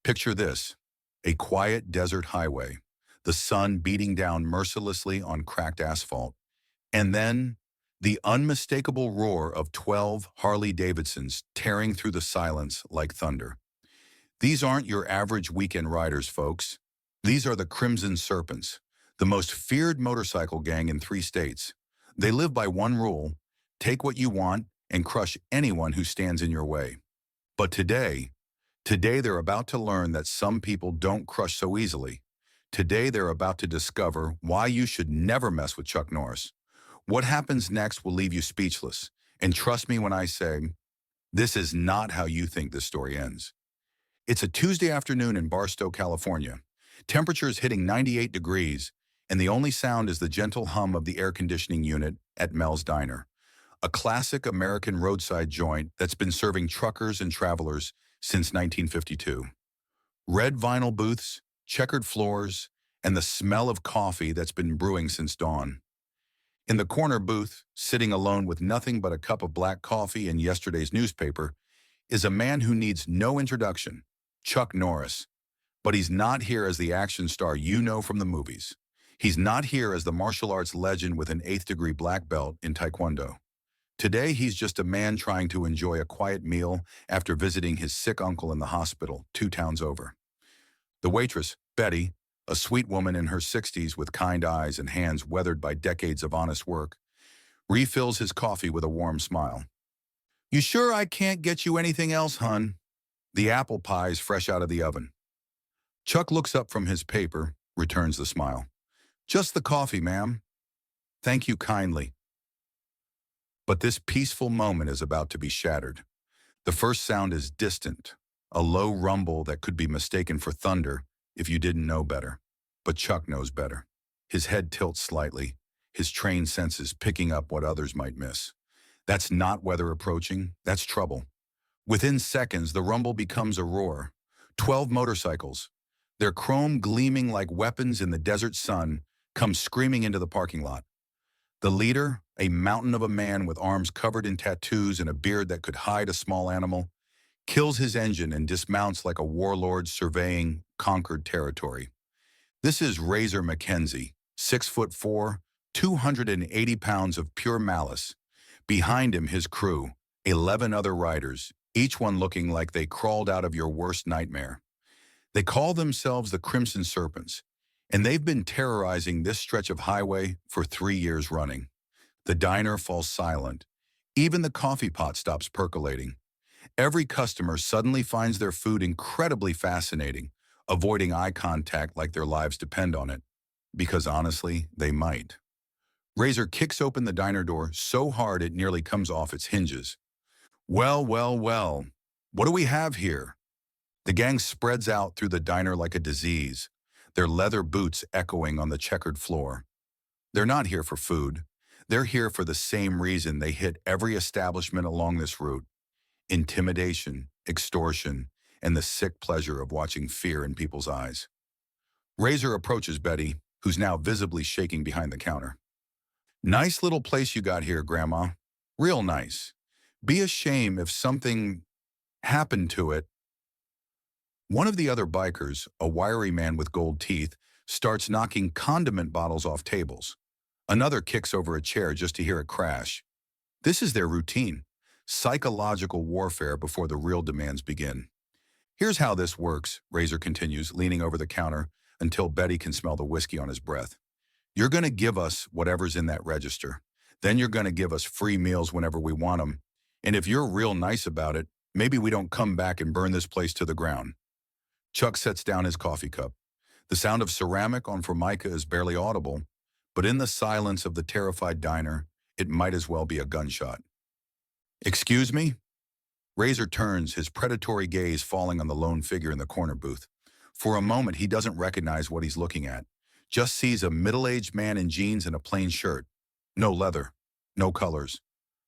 Picture this, a quiet desert highway, the sun beating down mercilessly on cracked asphalt, and then the unmistakable roar of 12 Harley-Davidsons tearing through the silence like thunder. These aren't your average weekend riders, folks. These are the Crimson Serpents, the most feared motorcycle gang in 3 states. They live by one rule: take what you want and crush anyone who stands in your way. But today they're about to learn that some people don't crush so easily. Today they're about to discover why you should never mess with Chuck Norris. What happens next will leave you speechless. And trust me when I say, this is not how you think this story ends. It's a Tuesday afternoon in Barstow, California. Temperature is hitting 98 degrees, and the only sound is the gentle hum of the air conditioning unit at Mel's Diner, a classic American roadside joint that's been serving truckers and travelers since 1952. Red vinyl booths, checkered floors, and the smell of coffee that's been brewing since dawn. In the corner booth, sitting alone with nothing but a cup of black coffee and yesterday's newspaper, is a man who needs no introduction, Chuck Norris. But he's not here as the action star you know from the movies. He's not here as the martial arts legend with an 8th-degree black belt in Taekwondo. Today, he's just a man trying to enjoy a quiet meal after visiting his sick uncle in the hospital 2 towns over. The waitress, Betty, a sweet woman in her 60s with kind eyes and hands weathered by decades of honest work, refills his coffee with a warm smile. "You sure I can't get you anything else, hun?" The apple pie's fresh out of the oven. Chuck looks up from his paper, returns the smile. "Just the coffee, ma'am." "Thank you kindly." But this peaceful moment is about to be shattered. The first sound is distant, a low rumble that could be mistaken for thunder if you didn't know better. But Chuck knows better. His head tilts slightly, his trained senses picking up what others might miss. That's not weather approaching, that's trouble. Within seconds, the rumble becomes a roar. 12 motorcycles, their chrome gleaming like weapons in the desert sun, come screaming into the parking lot. The leader, a mountain of a man with arms covered in tattoos and a beard that could hide a small animal, kills his engine and dismounts like a warlord surveying conquered territory. This is Razor McKenzie, 6'4", 280 pounds of pure malice. Behind him, his crew, 11 other riders, each one looking like they crawled out of your worst nightmare. They call themselves the Crimson Serpents, and they've been terrorizing this stretch of highway for 3 years running. The diner falls silent. Even the coffee pot stops percolating. Every customer suddenly finds their food incredibly fascinating, avoiding eye contact like their lives depend on it. Because honestly, they might. Razor kicks open the diner door so hard it nearly comes off its hinges. "Well, well, well, what do we have here?" The gang spreads out through the diner like a disease, their leather boots echoing on the checkered floor. They're not here for food. They're here for the same reason they hit every establishment along this route: intimidation, extortion, and the sick pleasure of watching fear in people's eyes. Razor approaches Betty, who's now visibly shaking behind the counter. "Nice little place you got here, Grandma. Real nice. Be a shame if something happened to it." One of the other bikers, a wiry man with gold teeth, starts knocking condiment bottles off tables. Another kicks over a chair just to hear it crash. This is their routine: psychological warfare before the real demands begin. "Here's how this works," Razor continues, leaning over the counter until Betty can smell the whiskey on his breath. "You're going to give us whatever's in that register. Then you're going to give us free meals whenever we want them. And if you're real nice about it, maybe we don't come back and burn this place to the ground." Chuck sets down his coffee cup. The sound of ceramic on formica is barely audible, but in the silence of the terrified diner, it might as well be a gunshot. "Excuse me?" Razor turns, his predatory gaze falling on the lone figure in the corner booth. For a moment, he doesn't recognize what he's looking at, just sees a middle-aged man in jeans and a plain shirt. No leather, no colors,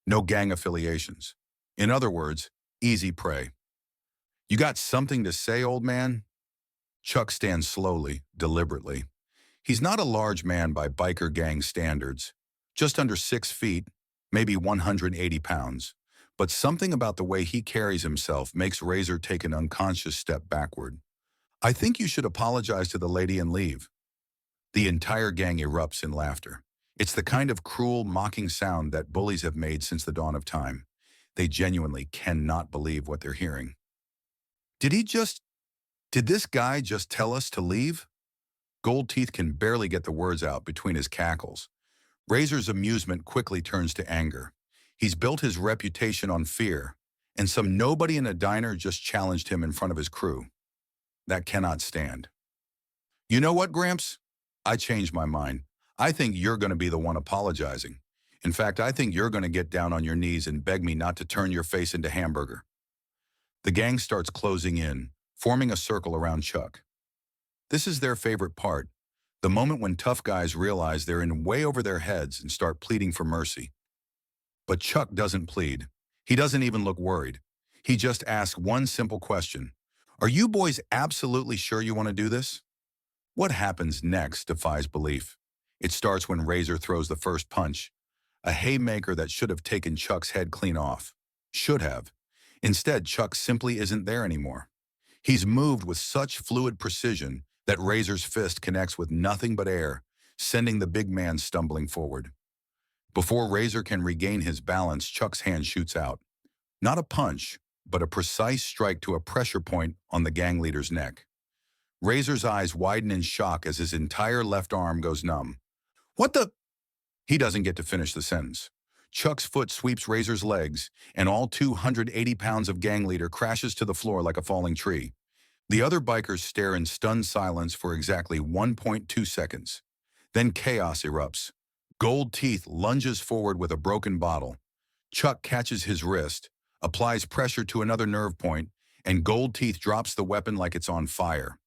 no gang affiliations. In other words, easy prey. "You got something to say, old man?" Chuck stands slowly, deliberately. He's not a large man by biker gang standards, just under 6 feet, maybe 180 pounds. But something about the way he carries himself makes Razor take an unconscious step backward. I think you should apologize to the lady and leave. The entire gang erupts in laughter. It's the kind of cruel, mocking sound that bullies have made since the dawn of time. They genuinely cannot believe what they're hearing. Did he just... Did this guy just tell us to leave? Gold Teeth can barely get the words out between his cackles. Razor's amusement quickly turns to anger. He's built his reputation on fear, and some nobody in a diner just challenged him in front of his crew. That cannot stand. You know what, Gramps? I changed my mind. I think you're going to be the one apologizing. In fact, I think you're going to get down on your knees and beg me not to turn your face into hamburger. The gang starts closing in, forming a circle around Chuck. This is their favorite part, the moment when tough guys realize they're in way over their heads and start pleading for mercy. But Chuck doesn't plead. He doesn't even look worried. He just asks one simple question. Are you boys absolutely sure you want to do this? What happens next defies belief. It starts when Razor throws the first punch, a haymaker that should have taken Chuck's head clean off. Should have. Instead, Chuck simply isn't there anymore. He's moved with such fluid precision that Razor's fist connects with nothing but air, sending the big man stumbling forward. Before Razor can regain his balance, Chuck's hand shoots out. Not a punch, but a precise strike to a pressure point on the gang leader's neck. Razor's eyes widen in shock as his entire left arm goes numb. What the? He doesn't get to finish the sentence. Chuck's foot sweeps Razor's legs, and all 280 pounds of gang leader crashes to the floor like a falling tree. The other bikers stare in stunned silence for exactly 1.2 seconds. Then chaos erupts. Gold Teeth lunges forward with a broken bottle. Chuck catches his wrist, applies pressure to another nerve point, and Gold Teeth drops the weapon like it's on fire.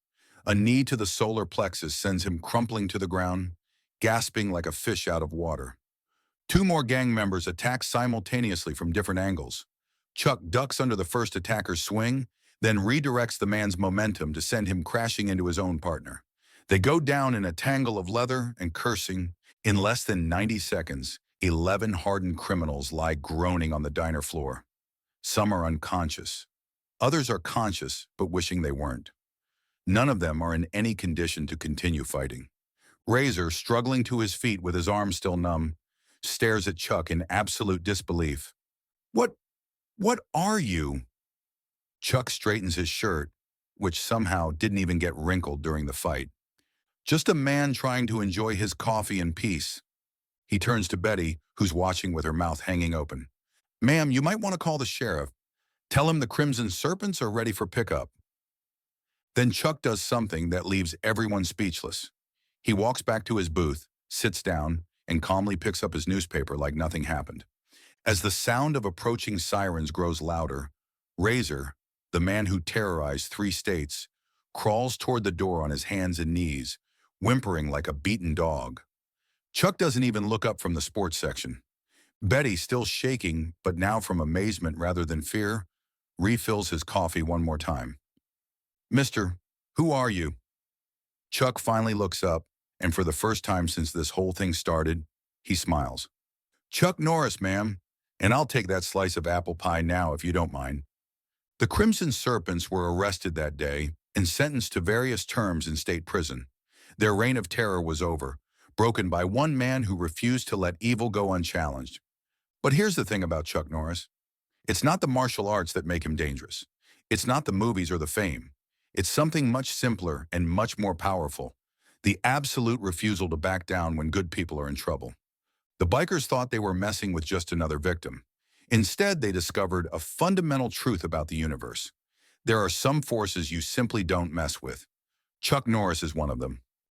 A knee to the solar plexus sends him crumpling to the ground, gasping like a fish out of water. Two more gang members attack simultaneously from different angles. Chuck ducks under the first attacker's swing, then redirects the man's momentum to send him crashing into his own partner. They go down in a tangle of leather and cursing. In less than 90 seconds, 11 hardened criminals lie groaning on the diner floor. Some are unconscious. Others are conscious, but wishing they weren't. None of them are in any condition to continue fighting. Razor, struggling to his feet with his arms still numb, stares at Chuck in absolute disbelief. What are you? Chuck straightens his shirt, which somehow didn't even get wrinkled during the fight. Just a man trying to enjoy his coffee in peace. He turns to Betty, who's watching with her mouth hanging open. Ma'am, you might want to call the sheriff. Tell him the Crimson Serpents are ready for pickup. Then Chuck does something that leaves everyone speechless. He walks back to his booth, sits down, and calmly picks up his newspaper like nothing happened. As the sound of approaching sirens grows louder, Razor, the man who terrorized 3 states, crawls toward the door on his hands and knees, whimpering like a beaten dog. Chuck doesn't even look up from the sports section. Betty, still shaking, but now from amazement rather than fear, refills his coffee one more time. Mister, who are you? Chuck finally looks up, and for the first time since this whole thing started, he smiles. Chucknorris, ma'am, and I'll take that slice of apple pie now if you don't mind. The Crimson Serpents were arrested that day and sentenced to various terms in state prison. Their reign of terror was over, broken by one man who refused to let evil go unchallenged. But here's the thing about Chucknorris. It's not the martial arts that make him dangerous. It's not the movies or the fame. It's something much simpler and much more powerful. The absolute refusal to back down when good people are in trouble. The bikers thought they were messing with just another victim. Instead, they discovered a fundamental truth about the universe. There are some forces you simply don't mess with. Chucknorris is one of them.